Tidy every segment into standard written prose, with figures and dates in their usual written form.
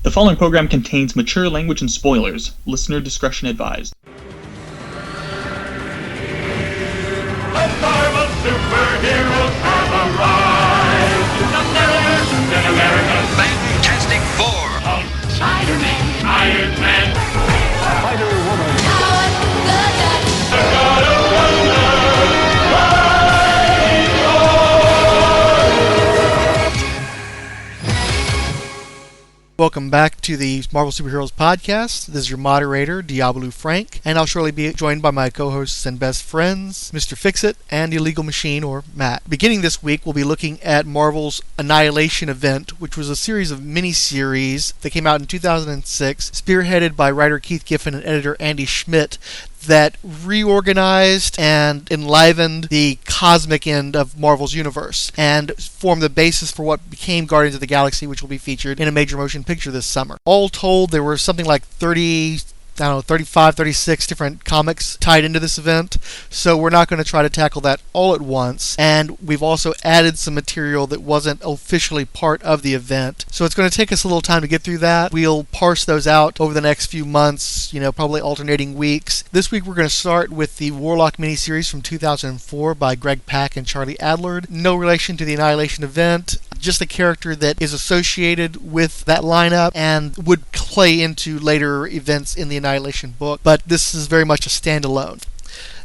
The following program contains mature language and spoilers. Listener discretion advised. The Marvel superheroes have arrived. Captain America, Fantastic Four, Hulk, Spider-Man, Iron Man, Spider-Woman, the God of Thunder, Welcome back to the Marvel Superheroes Podcast. This is your moderator, Diablo Frank, and I'll shortly be joined by my co-hosts and best friends, Mr. Fixit and Illegal Machine, or Matt. Beginning this week, we'll be looking at Marvel's Annihilation event, which was a series of mini-series that came out in 2006, spearheaded by writer Keith Giffen and editor Andy Schmidt, that reorganized and enlivened the cosmic end of Marvel's universe and formed the basis for what became Guardians of the Galaxy, which will be featured in a major motion picture this summer. All told, there were something like 35, 36 different comics tied into this event, so we're not going to try to tackle that all at once, and we've also added some material that wasn't officially part of the event, so it's going to take us a little time to get through that. We'll parse those out over the next few months, probably alternating weeks. This week we're going to start with the Warlock miniseries from 2004 by Greg Pak and Charlie Adlard. No relation to the Annihilation event, just a character that is associated with that lineup and would play into later events in the Annihilation book, but this is very much a standalone.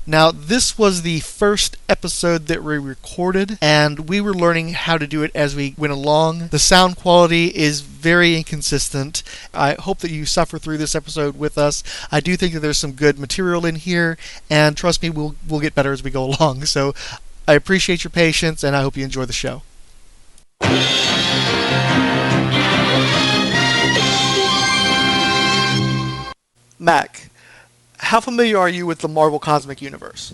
Now, this was the first episode that we recorded, and we were learning how to do it as we went along. The sound quality is very inconsistent. I hope that you suffer through this episode with us. I do think that there's some good material in here, and trust me, we'll get better as we go along. So I appreciate your patience, and I hope you enjoy the show. Mac, how familiar are you with the Marvel Cosmic Universe?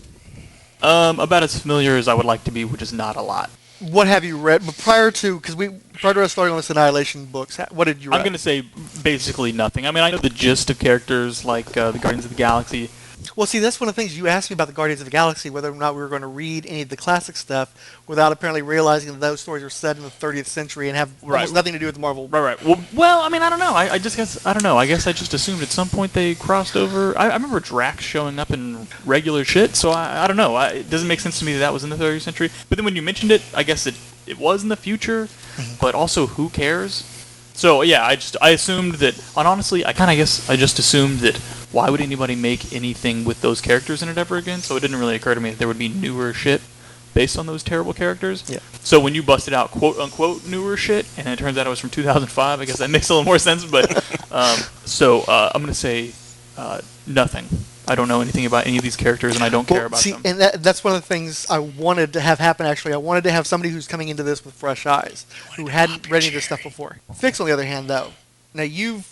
About as familiar as I would like to be, which is not a lot. What have you read? But prior to us starting on this Annihilation books, what did you read? I'm going to say basically nothing. I mean, I know the gist of characters like the Guardians of the Galaxy. Well, see, that's one of the things you asked me about the Guardians of the Galaxy, whether or not we were going to read any of the classic stuff without apparently realizing that those stories are set in the 30th century and have almost nothing to do with the Marvel. Right. Well, I mean, I don't know. I don't know. I guess I just assumed at some point they crossed over. I remember Drax showing up in regular shit, so I don't know. It doesn't make sense to me that was in the 30th century. But then when you mentioned it, I guess it was in the future, but also who cares? So, yeah, I assumed that, and honestly, I just assumed that why would anybody make anything with those characters in it ever again? So it didn't really occur to me that there would be newer shit based on those terrible characters. Yeah. So when you busted out quote-unquote newer shit, and it turns out it was from 2005, I guess that makes a little more sense, but, I'm going to say nothing. I don't know anything about any of these characters, and I don't care about them. And that's one of the things I wanted to have happen, actually. I wanted to have somebody who's coming into this with fresh eyes, who hadn't read any of this stuff before. Fix, on the other hand, though. Now,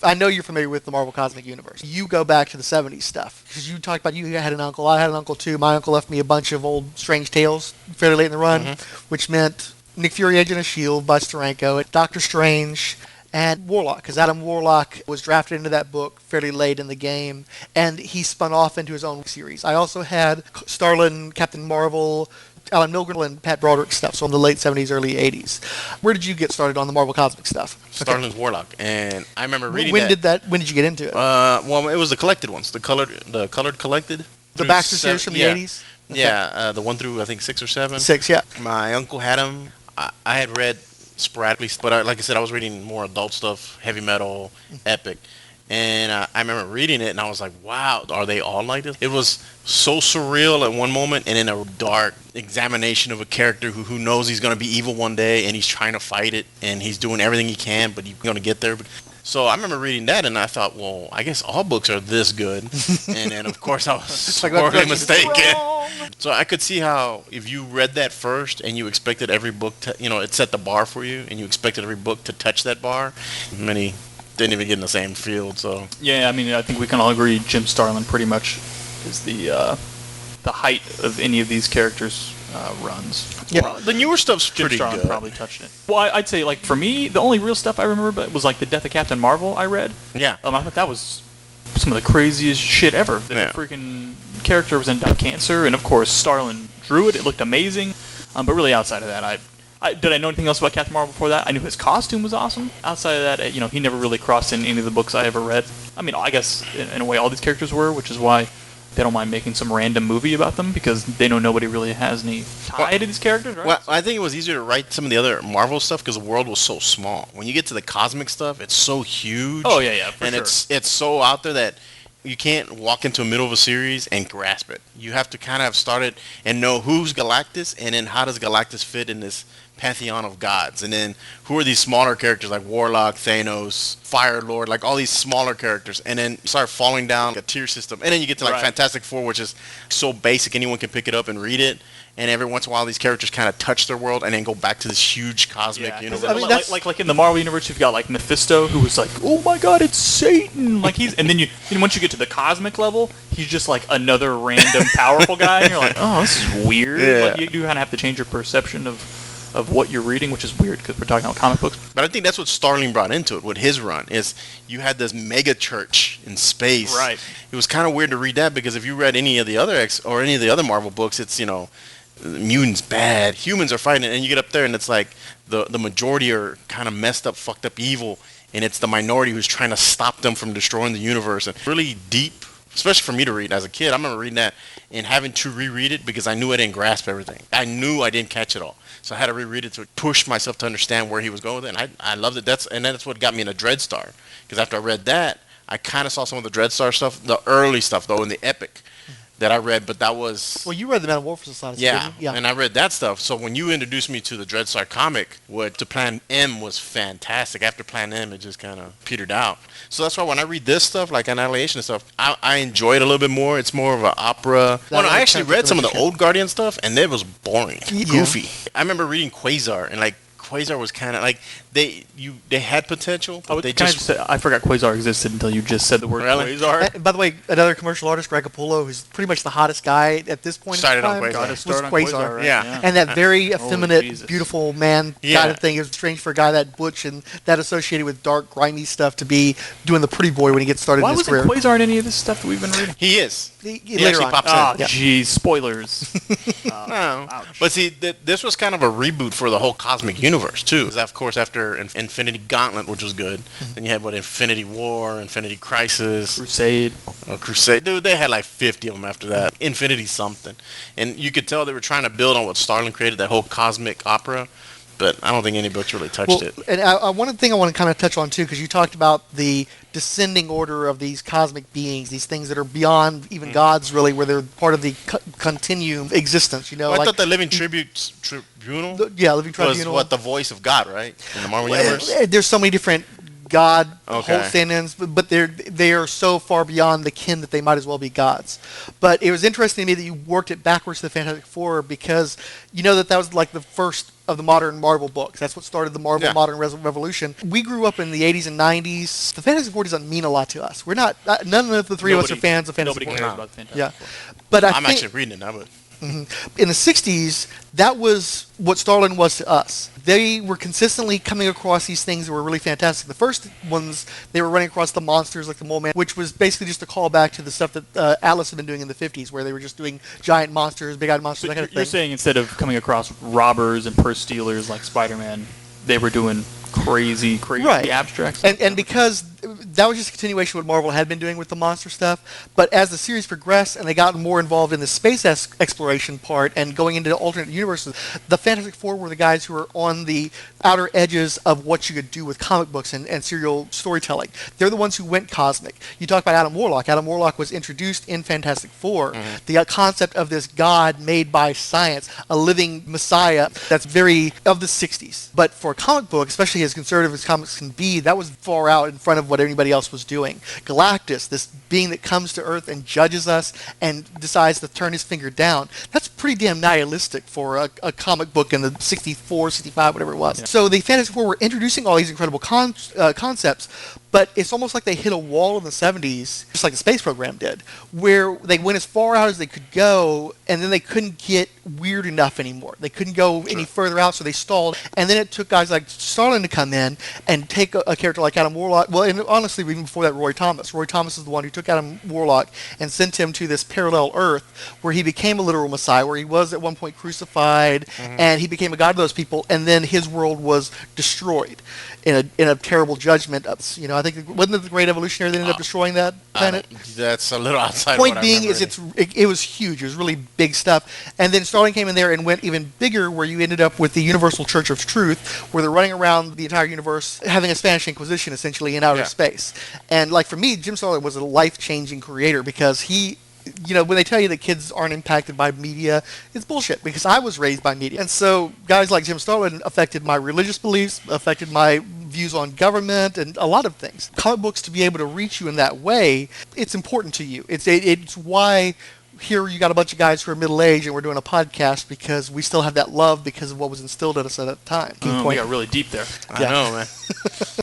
I know you're familiar with the Marvel Cosmic Universe. You go back to the 70s stuff, because you talked about you had an uncle. I had an uncle, too. My uncle left me a bunch of old Strange Tales fairly late in the run, which meant Nick Fury, Agent of S.H.I.E.L.D., Bud Steranko, Doctor Strange, and Warlock, because Adam Warlock was drafted into that book fairly late in the game, and he spun off into his own series. I also had Starlin, Captain Marvel, Alan Milgren, and Pat Broderick stuff, so in the late 70s, early 80s. Where did you get started on the Marvel Cosmic stuff? Starlin's Warlock, and I remember reading When did you get into it? Well, it was the collected ones, the colored collected. The Baxter series from the 80s? Okay. Yeah, the one through, I think, 6 or 7. 6, yeah. My uncle had them. I had read sporadically, but like I said, I was reading more adult stuff, heavy metal, epic. And I remember reading it, and I was like, wow, are they all like this? It was so surreal at one moment, and in a dark examination of a character who knows he's going to be evil one day, and he's trying to fight it, and he's doing everything he can, but he's going to get there. So I remember reading that, and I thought, well, I guess all books are this good. And then, of course, I was sorely mistaken. So I could see how if you read that first, and you expected every book to, it set the bar for you, and you expected every book to touch that bar, many didn't even get in the same field. So yeah, I mean, I think we can all agree Jim Starlin pretty much is the height of any of these characters' runs. Yeah, well, the newer stuff's Jim pretty Starlin good. Probably touched it. Well, I'd say, like, for me, the only real stuff I remember was like the Death of Captain Marvel I read. Yeah. I thought that was some of the craziest shit ever. The freaking character was ended up cancer, and of course Starlin drew it. It looked amazing. But really, outside of that, I Did I know anything else about Captain Marvel before that? I knew his costume was awesome. Outside of that, he never really crossed in any of the books I ever read. I mean, I guess in a way all these characters were, which is why they don't mind making some random movie about them, because they know nobody really has any tie to these characters, right? Well, I think it was easier to write some of the other Marvel stuff because the world was so small. When you get to the cosmic stuff, it's so huge. Oh, yeah, for and sure. it's so out there that you can't walk into the middle of a series and grasp it. You have to kind of start it and know who's Galactus, and then how does Galactus fit in this pantheon of gods, and then who are these smaller characters like Warlock, Thanos, Fire Lord, like all these smaller characters, and then you start falling down a tier system, and then you get to like Fantastic Four, which is so basic anyone can pick it up and read it, and every once in a while these characters kind of touch their world and then go back to this huge cosmic universe. I mean, like in the Marvel universe, you've got like Mephisto, who was like, oh my god, it's Satan, like and then once you get to the cosmic level, he's just like another random powerful guy, and you're like, oh, this is weird. Yeah. Like, you do kind of have to change your perception of what you're reading, which is weird because we're talking about comic books. But I think that's what Starling brought into it with his run, is you had this mega church in space. Right. It was kind of weird to read that, because if you read any of the other any of the other Marvel books, it's, mutants bad, humans are fighting, and you get up there and it's like the majority are kind of messed up, fucked up evil, and it's the minority who's trying to stop them from destroying the universe. And really deep, especially for me to read as a kid. I remember reading that and having to reread it because I knew I didn't grasp everything. I knew I didn't catch it all. So I had to reread it to push myself to understand where he was going with it. And I loved it. That's what got me into Dreadstar. Because after I read that, I kind of saw some of the Dreadstar stuff, the early stuff, though, in the Epic that I read. But that was... Well, you read the Metamorphosis Society, yeah, didn't you? and I read that stuff. So when you introduced me to the Dreadstar comic, to Plan M was fantastic. After Plan M, it just kind of petered out. So that's why when I read this stuff, like Annihilation and stuff, I enjoy it a little bit more. It's more of an opera. Well, I actually read some of the old Guardian stuff, and it was boring, goofy. I remember reading Quasar, and like Quasar was kind of like they had potential, but they just... I forgot Quasar existed until you just said the word Quasar. And by the way, another commercial artist, Greg Capullo, who's pretty much the hottest guy at this point Started in time, on Quasar. was Quasar. Right? Yeah. And that very effeminate, Jesus. beautiful man kind of thing. It was strange for a guy that butch and that associated with dark, grimy stuff to be doing the pretty boy when he gets started Why in his wasn't career. Quasar in any of this stuff that we've been reading? He is. He He later actually on. pops Oh, in. geez, spoilers. No. Ouch. But see, this was kind of a reboot for the whole cosmic universe, too. 'Cause of course, after Infinity Gauntlet, which was good, then you had, Infinity War, Infinity Crisis, Crusade. Crusade. Dude, they had like 50 of them after that. Infinity something. And you could tell they were trying to build on what Starling created, that whole cosmic opera. But I don't think any books really touched it. And one thing I want to kind of touch on, too, because you talked about the descending order of these cosmic beings, these things that are beyond even gods, really, where they're part of the continuum existence, Well, I thought the Living Tribunal Living was Tribunal. the voice of God, right? In the Marvel Universe? There's so many different God Okay. stand-ins, but they are so far beyond the kin that they might as well be gods. But it was interesting to me that you worked it backwards to the Fantastic Four, because you know that was like the first of the modern Marvel books. That's what started the Marvel Modern Revolution. We grew up in the 80s and 90s. The Fantastic Four doesn't mean a lot to us. We're not, none of the three of us are fans of Fantastic Nobody Four. cares about the Fantastic Yeah. Four. But I'm actually reading it now, but... in the 60s, that was what Starlin was to us. They were consistently coming across these things that were really fantastic. The first ones, they were running across the monsters like the Mole Man, which was basically just a callback to the stuff that Atlas had been doing in the 50s, where they were just doing giant monsters, big-eyed monsters, that kind of thing. You're saying instead of coming across robbers and purse stealers like Spider-Man, they were doing crazy abstract stuff? And because that was just a continuation of what Marvel had been doing with the monster stuff, but as the series progressed and they got more involved in the space exploration part and going into alternate universes, the Fantastic Four were the guys who were on the outer edges of what you could do with comic books and serial storytelling. They're the ones who went cosmic. You talk about Adam Warlock. Adam Warlock was introduced in Fantastic Four. The concept of this god made by science, a living messiah, that's very of the 60s. But for a comic book, especially as conservative as comics can be, that was far out in front of what anybody else was doing. Galactus, this being that comes to Earth and judges us and decides to turn his finger down, that's pretty damn nihilistic for a comic book in the 64, 65, whatever it was. So the Fantastic Four were introducing all these incredible concepts, But it's almost like they hit a wall in the 70s, just like the space program did, where they went as far out as they could go, and then they couldn't get weird enough anymore. They couldn't go any further out, so they stalled. And then it took guys like Starlin to come in and take a character like Adam Warlock. Well, and honestly, even before that, Roy Thomas. Roy Thomas is the one who took Adam Warlock and sent him to this parallel Earth where he became a literal Messiah, where he was at one point crucified, and he became a god of those people, and then his world was destroyed in a terrible judgment. I think, wasn't it the Great Evolutionary that ended up destroying that planet? That's a little outside. Point of what being I is it was huge. It was really big stuff. And then Starling came in there and went even bigger, where you ended up with the Universal Church of Truth, where they're running around the entire universe, having a Spanish Inquisition essentially in outer space. And like for me, Jim Starlin was a life-changing creator because he. When they tell you that kids aren't impacted by media, it's bullshit, because I was raised by media. And so guys like Jim Starlin affected my religious beliefs, affected my views on government, and a lot of things. Comic books, to be able to reach you in that way, it's important to you. It's why here you got a bunch of guys who are middle-aged and we're doing a podcast, because we still have that love because of what was instilled in us at that time. We got really deep there. I know, man.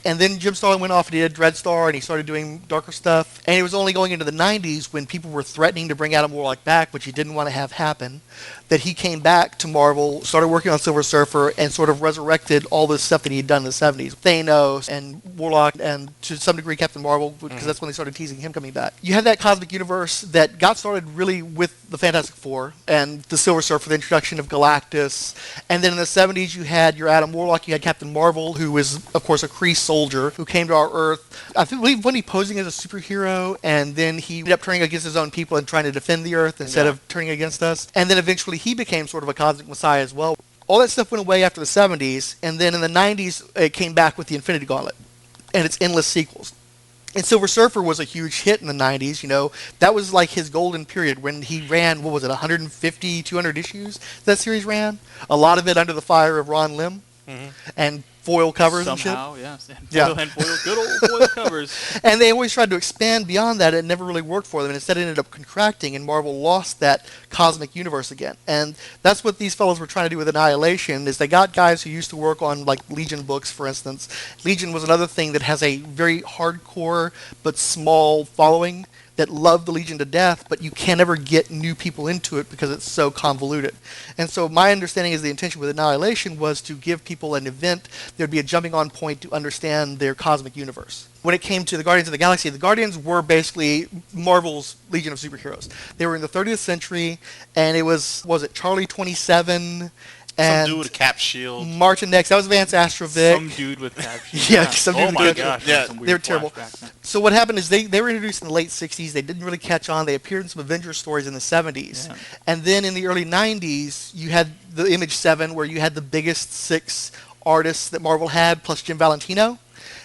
And then Jim Starlin went off and did Dreadstar, and he started doing darker stuff. And it was only going into the 90s, when people were threatening to bring Adam Warlock back, which he didn't want to have happen, that he came back to Marvel, started working on Silver Surfer, and sort of resurrected all this stuff that he had done in the 70s. Thanos and Warlock, and to some degree Captain Marvel, because that's when they started teasing him coming back. You had that cosmic universe that got started really with the Fantastic Four and the Silver Surfer, the introduction of Galactus. And then in the 70s, you had your Adam Warlock, you had Captain Marvel, who was, of course, a Kree soldier who came to our Earth. I believe when he posing as a superhero, and then he ended up turning against his own people and trying to defend the Earth instead of turning against us. And then eventually he became sort of a cosmic messiah as well. All that stuff went away after the 70s, and then in the 90s, it came back with the Infinity Gauntlet and its endless sequels. And Silver Surfer was a huge hit in the 90s, That was like his golden period when he ran, 150, 200 issues that series ran? A lot of it under the fire of Ron Lim. And foil covers Somehow, and shit. Yeah. And foil, good old foil covers. And they always tried to expand beyond that. It never really worked for them. And instead it ended up contracting, and Marvel lost that cosmic universe again. And that's what these fellows were trying to do with Annihilation, is they got guys who used to work on, like, Legion books, for instance. Legion was another thing that has a very hardcore but small following that love the Legion to death, but you can't ever get new people into it because it's so convoluted. And so my understanding is the intention with Annihilation was to give people an event that would be a jumping on point to understand their cosmic universe. When it came to the Guardians of the Galaxy, the Guardians were basically Marvel's Legion of Superheroes. They were in the 30th century, and it was it Charlie 27... And some dude with a cap shield. Martin X. That was Vance Astrovic. Some dude with cap shield. Yeah, some dude oh with my cap gosh. shield. Yeah, they were terrible. So what happened is they were introduced in the late 60s. They didn't really catch on. They appeared in some Avengers stories in the 70s. Yeah. And then in the early 90s, you had the Image 7, where you had the biggest 6 artists that Marvel had, plus Jim Valentino.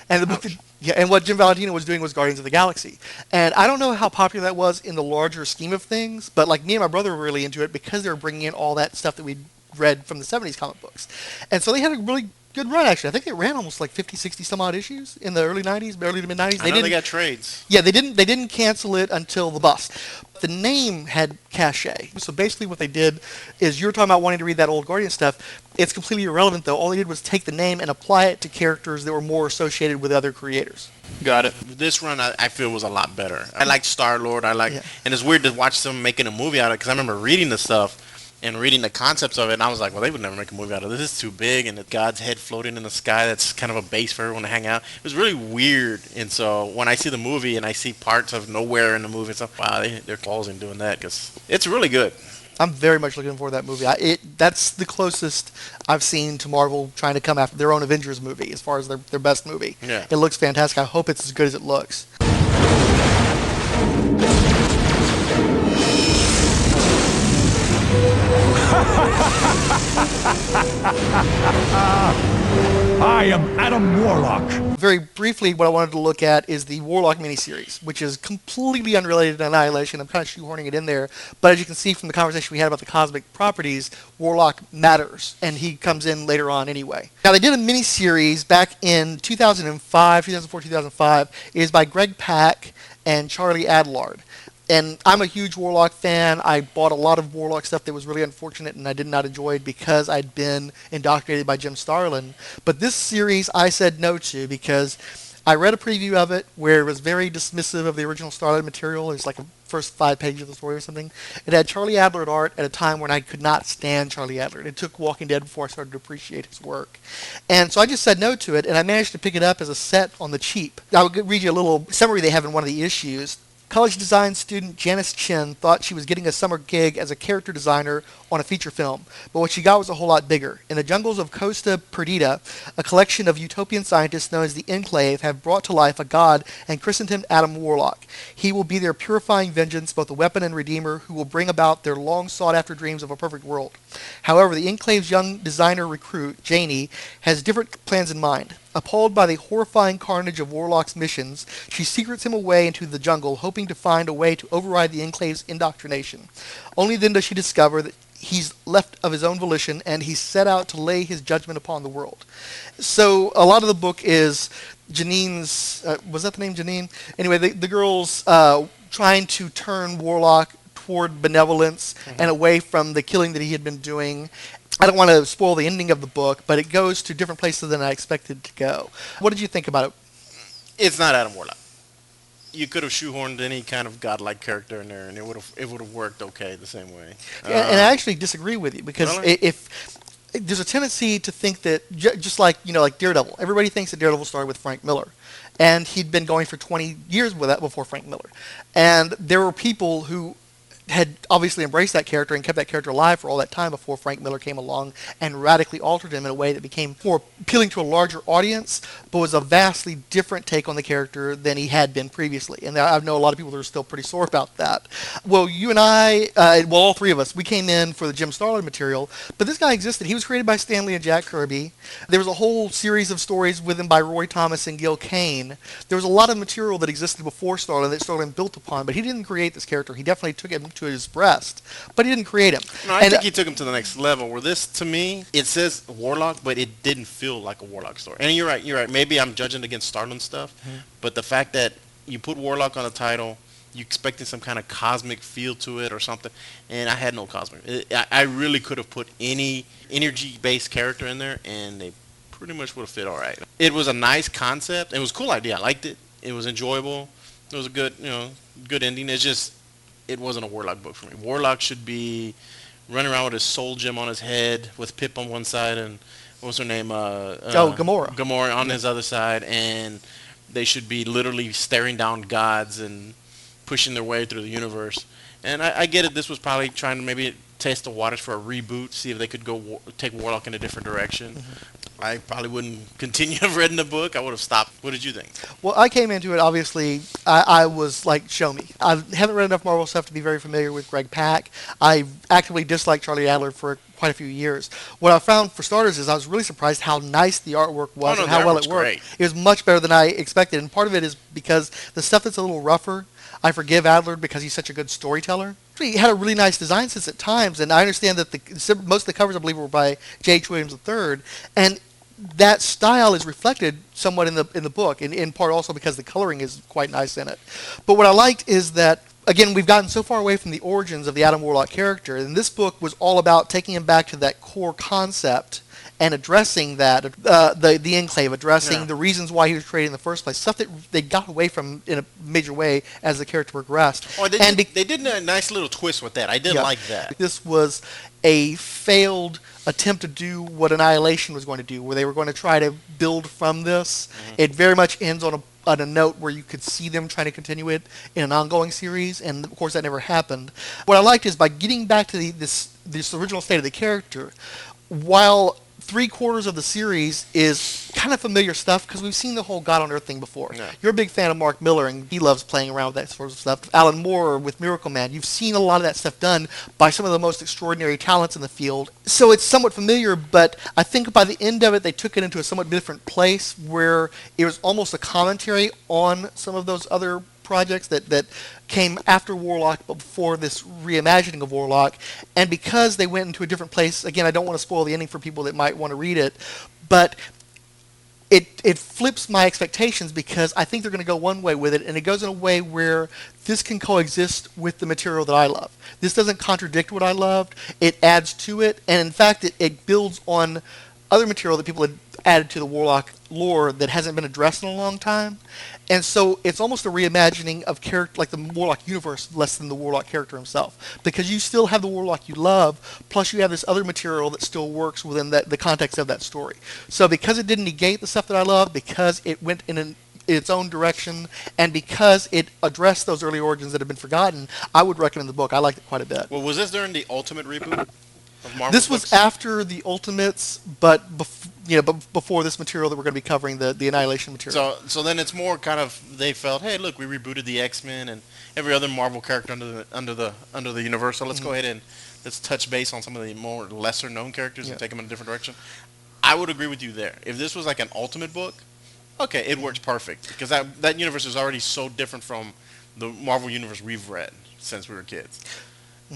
And the book that, and what Jim Valentino was doing was Guardians of the Galaxy. And I don't know how popular that was in the larger scheme of things, but like me and my brother were really into it because they were bringing in all that stuff that we read from the 70s comic books. And so they had a really good run, actually. I think they ran almost like 50, 60 some odd issues in the early 90s, early to mid 90s. They got trades. Yeah, they didn't cancel it until the bust. The name had cachet. So basically what they did is, you were talking about wanting to read that old Guardian stuff. It's completely irrelevant, though. All they did was take the name and apply it to characters that were more associated with other creators. Got it. This run, I feel, was a lot better. I like Star-Lord. And it's weird to watch them making a movie out of it, because I remember reading the stuff and reading the concepts of it, and I was like, well, they would never make a movie out of this. This is too big, and the God's head floating in the sky, that's kind of a base for everyone to hang out. It was really weird, and so when I see the movie and I see parts of nowhere in the movie, it's like, wow, they're balls in doing that, because it's really good. I'm very much looking forward to that movie. That's the closest I've seen to Marvel trying to come after their own Avengers movie, as far as their best movie. Yeah. It looks fantastic. I hope it's as good as it looks. I am Adam Warlock. Very briefly, what I wanted to look at is the Warlock miniseries, which is completely unrelated to Annihilation. I'm kind of shoehorning it in there, but as you can see from the conversation we had about the cosmic properties, Warlock matters, and he comes in later on anyway. Now, they did a miniseries back in 2004, 2005. It is by Greg Pak and Charlie Adlard. And I'm a huge Warlock fan. I bought a lot of Warlock stuff that was really unfortunate and I did not enjoy it because I'd been indoctrinated by Jim Starlin. But this series I said no to because I read a preview of it where it was very dismissive of the original Starlight material. It was like the first 5 pages of the story or something. It had Charlie Adler at art at a time when I could not stand Charlie Adler. It took Walking Dead before I started to appreciate his work. And so I just said no to it, and I managed to pick it up as a set on the cheap. I'll read you a little summary they have in one of the issues. College design student Janice Chin thought she was getting a summer gig as a character designer on a feature film, but what she got was a whole lot bigger. In the jungles of Costa Perdida, a collection of utopian scientists known as the Enclave have brought to life a god and christened him Adam Warlock. He will be their purifying vengeance, both a weapon and redeemer, who will bring about their long sought-after dreams of a perfect world. However, the Enclave's young designer recruit, Janie, has different plans in mind. Appalled by the horrifying carnage of Warlock's missions, she secrets him away into the jungle, hoping to find a way to override the Enclave's indoctrination. Only then does she discover that he's left of his own volition, and he's set out to lay his judgment upon the world. So a lot of the book is Janine's, was that the name, Janine? Anyway, the girl's trying to turn Warlock toward benevolence and away from the killing that he had been doing. I don't want to spoil the ending of the book, but it goes to different places than I expected to go. What did you think about it? It's not Adam Warlock. You could have shoehorned any kind of godlike character in there, and it would have worked okay the same way. And I actually disagree with you, because Really? if there's a tendency to think that just like like Daredevil, everybody thinks that Daredevil started with Frank Miller, and he'd been going for 20 years with that before Frank Miller, and there were people who had obviously embraced that character and kept that character alive for all that time before Frank Miller came along and radically altered him in a way that became more appealing to a larger audience, but was a vastly different take on the character than he had been previously. And I know a lot of people that are still pretty sore about that. Well, you and I, all 3 of us, we came in for the Jim Starlin material, but this guy existed. He was created by Stan Lee and Jack Kirby. There was a whole series of stories with him by Roy Thomas and Gil Kane. There was a lot of material that existed before Starlin that Starlin built upon, but he didn't create this character. He definitely took him to his breast, but he didn't create him. No, I think he took him to the next level. Where this, to me, it says Warlock, but it didn't feel like a Warlock story. And you're right. Maybe I'm judging against Starlin stuff, but the fact that you put Warlock on the title, you expected some kind of cosmic feel to it or something, and I had no cosmic. I really could have put any energy-based character in there, and they pretty much would have fit all right. It was a nice concept. It was a cool idea. I liked it. It was enjoyable. It was a good, good ending. It's just, it wasn't a Warlock book for me. Warlock should be running around with his soul gem on his head with Pip on one side and what's her name? Gamora. Gamora on his other side, and they should be literally staring down gods and pushing their way through the universe. And I get it. This was probably trying to maybe test the waters for a reboot, see if they could go take Warlock in a different direction. I probably wouldn't continue to have read the book. I would have stopped. What did you think? Well, I came into it, obviously, I was like, show me. I haven't read enough Marvel stuff to be very familiar with Greg Pak. I actively disliked Charlie Adler for quite a few years. What I found, for starters, is I was really surprised how nice the artwork was and how well it worked. Great. It was much better than I expected, and part of it is because the stuff that's a little rougher, I forgive Adler because he's such a good storyteller. He had a really nice design sense at times, and I understand that most of the covers, I believe, were by J.H. Williams III, and that style is reflected somewhat in the book, in part also because the coloring is quite nice in it. But what I liked is that, again, we've gotten so far away from the origins of the Adam Warlock character, and this book was all about taking him back to that core concept and addressing that, the Enclave, addressing the reasons why he was created in the first place, stuff that they got away from in a major way as the character progressed. Oh, they did a nice little twist with that. I did like that. This was a failed attempt to do what Annihilation was going to do, where they were going to try to build from this. It very much ends on a note where you could see them trying to continue it in an ongoing series, and of course that never happened. What I liked is by getting back to this original state of the character, while 3/4 of the series is kind of familiar stuff because we've seen the whole God on Earth thing before. Yeah. You're a big fan of Mark Miller, and he loves playing around with that sort of stuff. Alan Moore with Miracle Man. You've seen a lot of that stuff done by some of the most extraordinary talents in the field. So it's somewhat familiar, but I think by the end of it, they took it into a somewhat different place where it was almost a commentary on some of those other projects that came after Warlock but before this reimagining of Warlock. And because they went into a different place, again, I don't want to spoil the ending for people that might want to read it, but it flips my expectations because I think they're going to go one way with it, and it goes in a way where this can coexist with the material that I love. This doesn't contradict what I loved. It adds to it, and in fact, it builds on other material that people had added to the Warlock lore that hasn't been addressed in a long time. And so it's almost a reimagining of character, like the Warlock universe, less than the Warlock character himself. Because you still have the Warlock you love, plus you have this other material that still works within the context of that story. So because it didn't negate the stuff that I love, because it went in its own direction, and because it addressed those early origins that have been forgotten, I would recommend the book. I liked it quite a bit. Well, was this during the Ultimate reboot of Marvel? This was books? after the Ultimates, but before this material that we're going to be covering, the Annihilation material. So then it's more kind of they felt, hey, look, we rebooted the X-Men and every other Marvel character under the universe. So let's go ahead and let's touch base on some of the more lesser known characters and take them in a different direction. I would agree with you there. If this was like an Ultimate book, okay, it works perfect because that universe is already so different from the Marvel universe we've read since we were kids.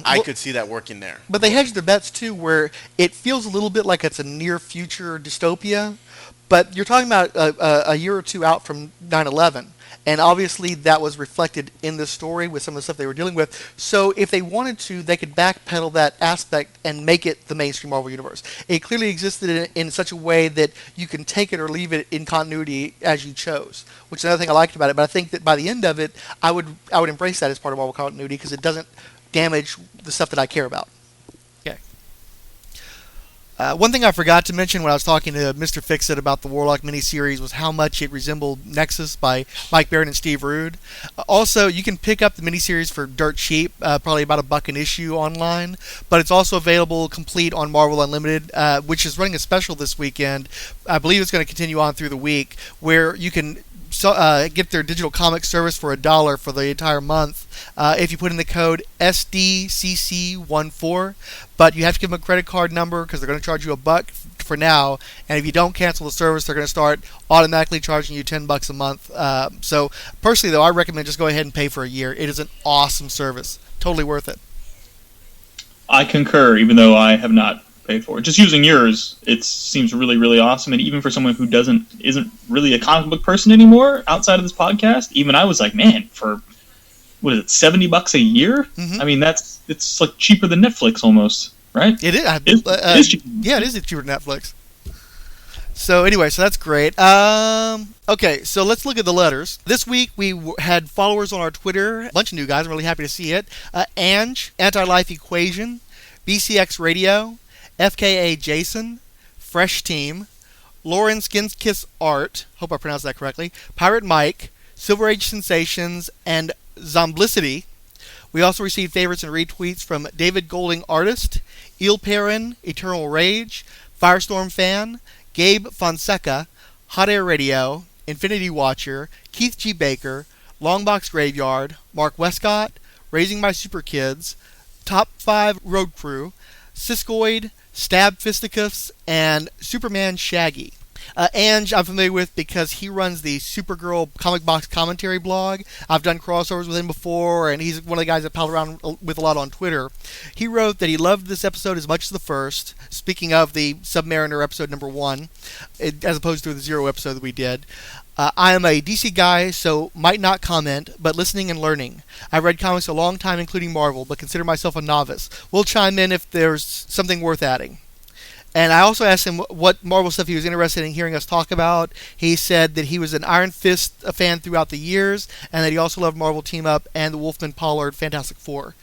I could see that working there. But they hedged their bets too, where it feels a little bit like it's a near future dystopia. But you're talking about a year or two out from 9/11, and obviously that was reflected in this story with some of the stuff they were dealing with. So if they wanted to, they could backpedal that aspect and make it the mainstream Marvel universe. It clearly existed in such a way that you can take it or leave it in continuity as you chose, which is another thing I liked about it. But I think that by the end of it, I would embrace that as part of Marvel continuity because it doesn't damage the stuff that I care about. Okay. One thing I forgot to mention when I was talking to Mr. Fixit about the Warlock miniseries was how much it resembled Nexus by Mike Baron and Steve Rude. Also, you can pick up the miniseries for dirt cheap, probably about $1 an issue online, but it's also available complete on Marvel Unlimited, which is running a special this weekend. I believe it's going to continue on through the week, where you can get their digital comic service for $1 for the entire month if you put in the code SDCC14, but you have to give them a credit card number because they're going to charge you $1 for now, and if you don't cancel the service, they're going to start automatically charging you $10 a month. So personally, though, I recommend just go ahead and pay for a year. It is an awesome service, totally worth it. I concur, even though I have not paid for it. Just using yours, it seems really, really awesome. And even for someone who isn't really a comic book person anymore outside of this podcast, even I was like, man, for what is it, $70 a year? Mm-hmm. I mean, it's like cheaper than Netflix almost, right? It is. It is cheaper. Yeah, it is cheaper than Netflix. So anyway, so that's great. Okay, so let's look at the letters. This week we had followers on our Twitter, a bunch of new guys. I'm really happy to see it. Ange, Anti-Life Equation, BCX Radio, FKA Jason, Fresh Team, Lauren Skinskiss Art, hope I pronounced that correctly, Pirate Mike, Silver Age Sensations, and Zomblicity. We also received favorites and retweets from David Golding Artist, Eel Perrin, Eternal Rage, Firestorm Fan, Gabe Fonseca, Hot Air Radio, Infinity Watcher, Keith G. Baker, Longbox Graveyard, Mark Westcott, Raising My Super Kids, Top 5 Road Crew, Siskoid, Stab Fisticuffs, and Superman Shaggy. Ange, I'm familiar with because he runs the Supergirl comic box commentary blog. I've done crossovers with him before, and he's one of the guys I pal around with a lot on Twitter. He wrote that he loved this episode as much as the first, speaking of the Submariner episode number 1, as opposed to the Zero episode that we did. I am a DC guy, so might not comment, but listening and learning. I've read comics a long time, including Marvel, but consider myself a novice. We'll chime in if there's something worth adding. And I also asked him what Marvel stuff he was interested in hearing us talk about. He said that he was an Iron Fist fan throughout the years, and that he also loved Marvel Team Up and the Wolfman Pollard Fantastic Four.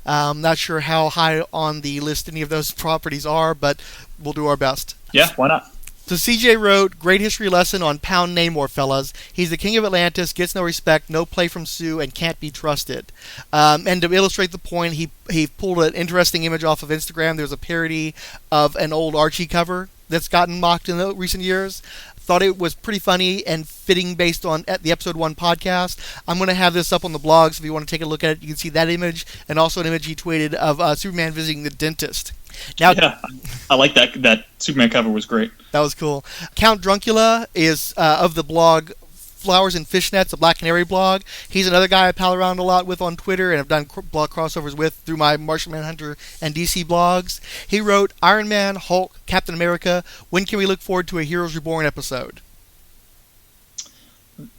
Not sure how high on the list any of those properties are, but we'll do our best. Yeah, why not? So CJ wrote, great history lesson on Pound Namor, fellas. He's the king of Atlantis, gets no respect, no play from Sue, and can't be trusted. And to illustrate the point, he pulled an interesting image off of Instagram. There's a parody of an old Archie cover that's gotten mocked in the recent years. Thought it was pretty funny and fitting based on the episode 1 podcast. I'm going to have this up on the blog, so if you want to take a look at it, you can see that image, and also an image he tweeted of Superman visiting the dentist. Now, yeah, I like that. That Superman cover was great. That was cool. Count Druncula is of the blog Flowers and Fishnets, a Black Canary blog. He's another guy I pal around a lot with on Twitter and have done blog crossovers with through my Martian Manhunter and DC blogs. He wrote, Iron Man, Hulk, Captain America, when can we look forward to a Heroes Reborn episode?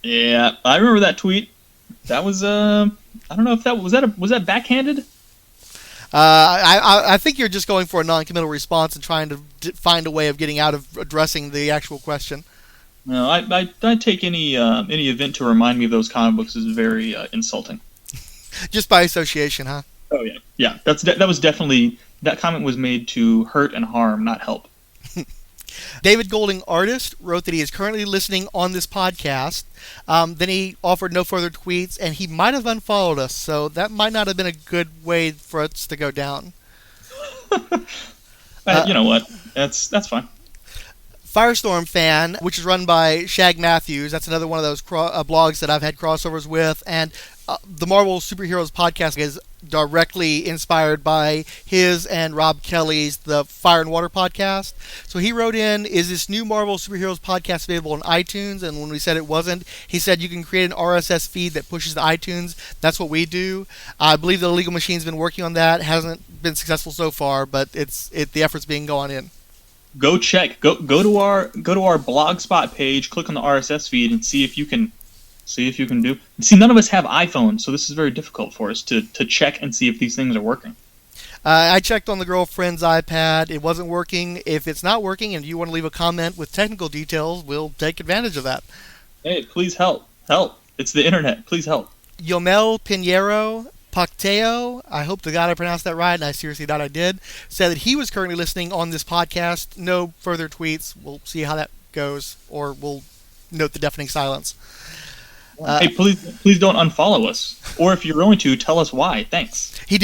Yeah, I remember that tweet. That was I don't know if that was backhanded. I think you're just going for a non-committal response and trying to find a way of getting out of addressing the actual question. No, I take any event to remind me of those comic books is very insulting. Just by association, huh? Oh yeah, yeah. That was definitely, that comment was made to hurt and harm, not help. David Golding, artist, wrote that he is currently listening on this podcast. Then he offered no further tweets, and he might have unfollowed us, so that might not have been a good way for us to go down. You know what? That's fine. Firestorm Fan, which is run by Shag Matthews. That's another one of those blogs that I've had crossovers with. And the Marvel Superheroes podcast is directly inspired by his and Rob Kelly's The Fire and Water podcast. So he wrote in, is this new Marvel Superheroes podcast available on iTunes? And when we said it wasn't, he said you can create an RSS feed that pushes to iTunes. That's what we do. I believe the Illegal Machine's been working on that. Hasn't been successful so far, but the effort's being gone in. Go check. Go to our Blogspot page. Click on the RSS feed and see if you can do. See, none of us have iPhones, so this is very difficult for us to check and see if these things are working. I checked on the girlfriend's iPad. It wasn't working. If it's not working and you want to leave a comment with technical details, we'll take advantage of that. Hey, please help. Help. It's the internet. Please help. Yomel Pinheiro Pacteo, I hope to God I pronounced that right, and I seriously doubt I did, said that he was currently listening on this podcast. No further tweets. We'll see how that goes, or we'll note the deafening silence. Hey, please don't unfollow us. Or if you're going to, tell us why. Thanks. He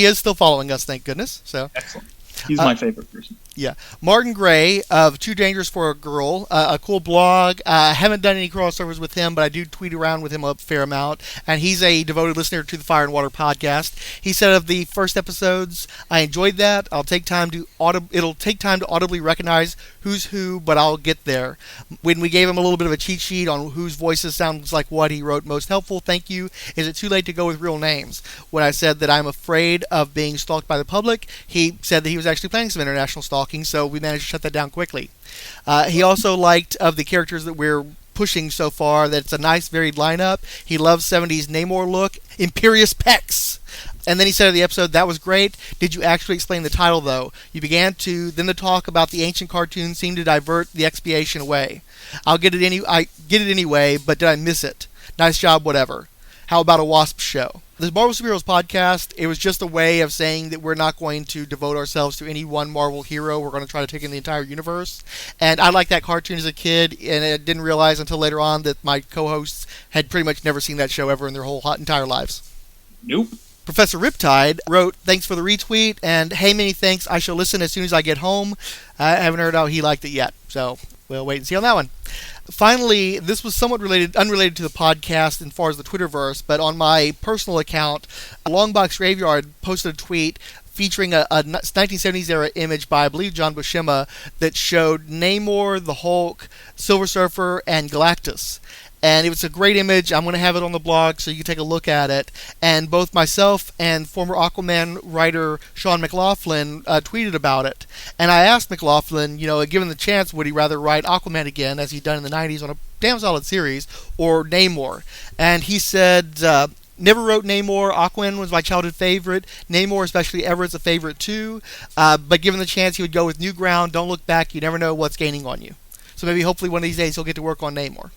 is still following us, thank goodness. So excellent. He's my favorite person. Yeah. Martin Gray of Too Dangerous for a Girl, a cool blog. I haven't done any crossovers with him, but I do tweet around with him a fair amount. And he's a devoted listener to the Fire and Water podcast. He said of the first episodes, I enjoyed that. It'll take time to audibly recognize who's who, but I'll get there. When we gave him a little bit of a cheat sheet on whose voices sounds like what, he wrote, most helpful, thank you. Is it too late to go with real names? When I said that I'm afraid of being stalked by the public, he said that he was actually planning some international stalking, so we managed to shut that down quickly. He also liked of the characters that we're pushing so far that it's a nice varied lineup. He loves 70s Namor look, Imperious Pecs. And then he said of the episode, that was great. Did you actually explain the title, though? You began to, then the talk about the ancient cartoon seemed to divert the expiation away. I get it anyway, but did I miss it? Nice job, whatever. How about a Wasp show? The Marvel Superheroes podcast, it was just a way of saying that we're not going to devote ourselves to any one Marvel hero. We're going to try to take in the entire universe. And I liked that cartoon as a kid, and I didn't realize until later on that my co-hosts had pretty much never seen that show ever in their whole entire lives. Nope. Professor Riptide wrote, thanks for the retweet, and hey, many thanks. I shall listen as soon as I get home. I haven't heard how he liked it yet, so we'll wait and see on that one. Finally, this was somewhat unrelated to the podcast as far as the Twitterverse, but on my personal account, Longbox Graveyard posted a tweet featuring a 1970s era image by, I believe, John Buscema that showed Namor, the Hulk, Silver Surfer, and Galactus. And it was a great image. I'm going to have it on the blog so you can take a look at it. And both myself and former Aquaman writer Sean McLaughlin tweeted about it. And I asked McLaughlin, given the chance, would he rather write Aquaman again, as he'd done in the 90s on a damn solid series, or Namor? And he said, never wrote Namor. Aquaman was my childhood favorite. Namor, especially Everett's, a favorite too. But given the chance, he would go with new ground. Don't look back. You never know what's gaining on you. So maybe, hopefully, one of these days he'll get to work on Namor.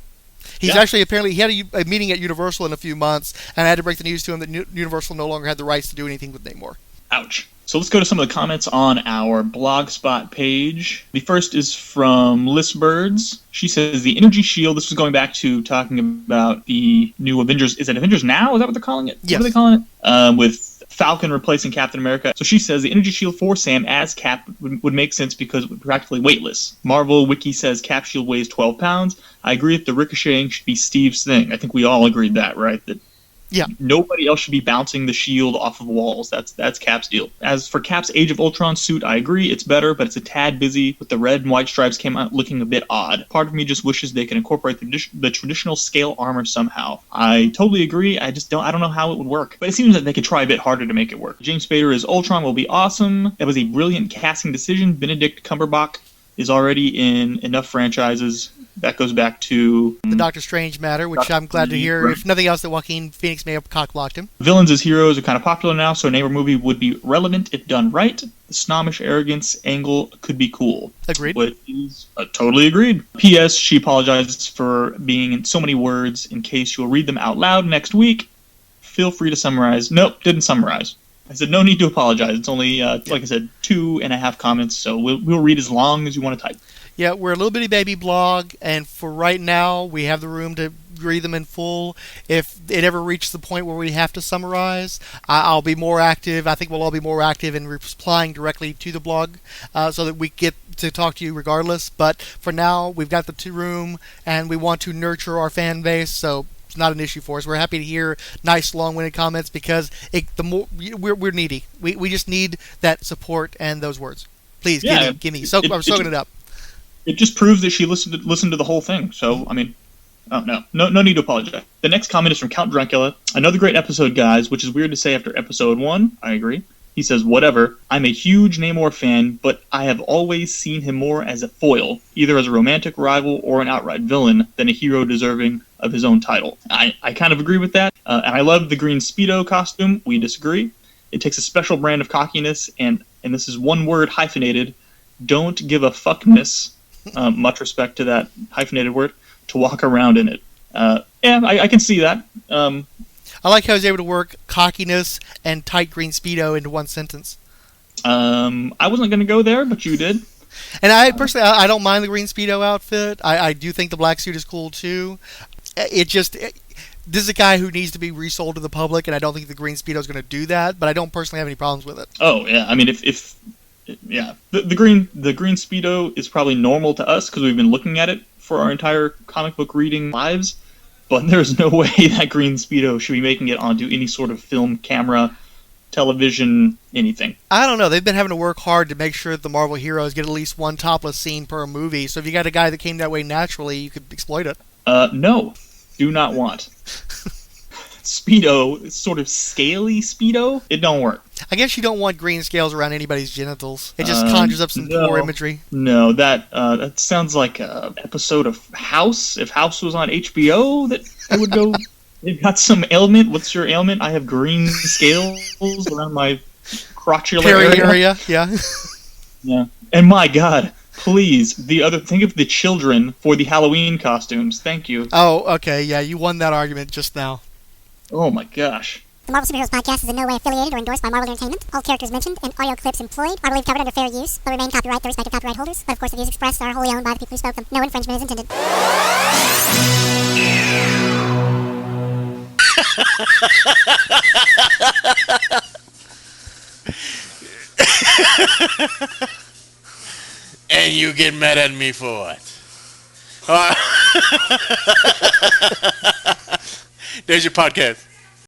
He's actually, apparently, he had a meeting at Universal in a few months, and I had to break the news to him that Universal no longer had the rights to do anything with Namor. Ouch. So let's go to some of the comments on our Blogspot page. The first is from Listbirds. She says, the Energy Shield, this was going back to talking about the new Avengers. Is it Avengers Now? Is that what they're calling it? Yes. What are they calling it? With Falcon replacing Captain America. So she says the Energy Shield for Sam as Cap would make sense because it would be practically weightless. Marvel Wiki says Cap Shield weighs 12 pounds. I agree that the ricocheting should be Steve's thing. I think we all agreed that, right? That nobody else should be bouncing the shield off of walls. That's Cap's deal. As for Cap's Age of Ultron suit, I agree, it's better, but it's a tad busy with the red and white stripes came out looking a bit odd. Part of me just wishes they could incorporate the traditional scale armor somehow. I totally agree. I don't know how it would work, but it seems that they could try a bit harder to make it work. James Spader as Ultron will be awesome. That was a brilliant casting decision. Benedict Cumberbatch is already in enough franchises That goes back to The Doctor Strange matter, which Doctor I'm glad to hear. Strange, If nothing else, that Joaquin Phoenix may have cock-blocked him. villains as heroes are kind of popular now, so a name or movie would be relevant if done right. The snobbish arrogance angle could be cool. Agreed. Which is totally agreed. P.S. She apologizes for being in so many words in case you'll read them out loud next week. Feel free to summarize. Nope, didn't summarize. I said no need to apologize. It's only, like I said, 2.5 comments, so we'll read as long as you want to type. Yeah, we're a little bitty baby blog, and for right now, we have the room to read them in full. If it ever reaches the point where we have to summarize, I'll be more active. I think we'll all be more active in replying directly to the blog, so that we get to talk to you regardless. But for now, we've got the room, and we want to nurture our fan base, so it's not an issue for us. We're happy to hear nice, long-winded comments because we're needy. We just need that support and those words. Please, give me. I'm soaking it up. It just proves that she listened to the whole thing. So, I mean, no need to apologize. The next comment is from Count Druncula. Another great episode, guys, which is weird to say after episode 1. I agree. He says, whatever. I'm a huge Namor fan, but I have always seen him more as a foil, either as a romantic rival or an outright villain, than a hero deserving of his own title. I kind of agree with that. And I love the green Speedo costume. We disagree. It takes a special brand of cockiness, and this is one word hyphenated, don't give a fuckness. Much respect to that hyphenated word, to walk around in it. I can see that. I like how he's able to work cockiness and tight green Speedo into one sentence. I wasn't going to go there, but you did. And I personally, I don't mind the green Speedo outfit. I do think the black suit is cool too. This is a guy who needs to be resold to the public, and I don't think the green Speedo is going to do that. But I don't personally have any problems with it. Oh yeah, I mean the green Speedo is probably normal to us because we've been looking at it for our entire comic book reading lives. But there's no way that green Speedo should be making it onto any sort of film, camera, television, anything. I don't know. They've been having to work hard to make sure that the Marvel heroes get at least one topless scene per movie. So if you got a guy that came that way naturally, you could exploit it. No. Do not want. Speedo, sort of scaly Speedo, it don't work. I guess you don't want green scales around anybody's genitals. It just conjures up some poor imagery. No, that sounds like an episode of House. If House was on HBO, that it would go. They've got some ailment. What's your ailment? I have green scales around my crotchular area. Yeah. Yeah. And my God, please, think of the children for the Halloween costumes. Thank you. Oh, okay. Yeah, you won that argument just now. Oh my gosh. The Marvel Superheroes Podcast is in no way affiliated or endorsed by Marvel Entertainment. All characters mentioned and audio clips employed are believed covered under fair use, but remain copyright the respective copyright holders. But of course, the views expressed are wholly owned by the people who spoke them. No infringement is intended. And you get mad at me for what? There's your podcast.